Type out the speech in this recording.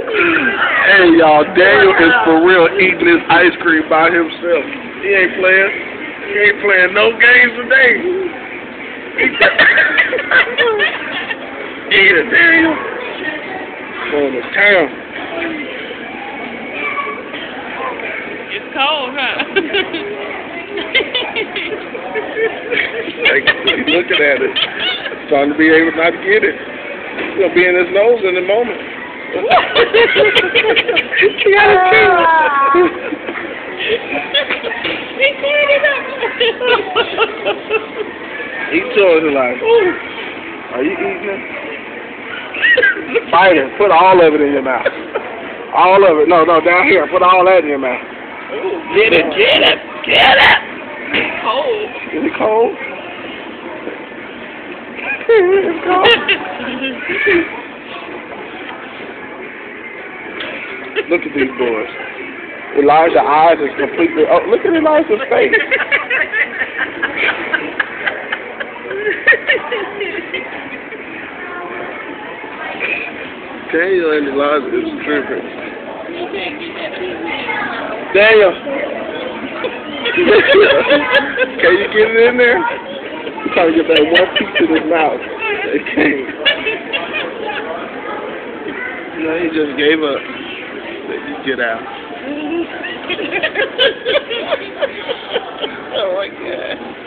Hey y'all, Daniel is for real eating this ice cream by himself. He ain't playing. He ain't playing no games today. Eat it, Daniel. Going to town. It's cold, huh? Like, he's looking at it. It's trying to be able not to get it. It's gonna be in his nose in a moment. He got his teeth. He cleaned it up. Eat yours, like, are you eating it? Bite it. Put all of it in your mouth. All of it. No, down here. Put all that in your mouth. Get it. Get it. Cold. Is it cold? It's cold. Look at these boys. Elijah's eyes is completely... Oh, look at Elijah's face. Daniel and Elijah is tripping. Daniel. Can you get it in there? He's trying to get that one piece in his mouth. It can't. No, he just gave up. You get out. Oh my God.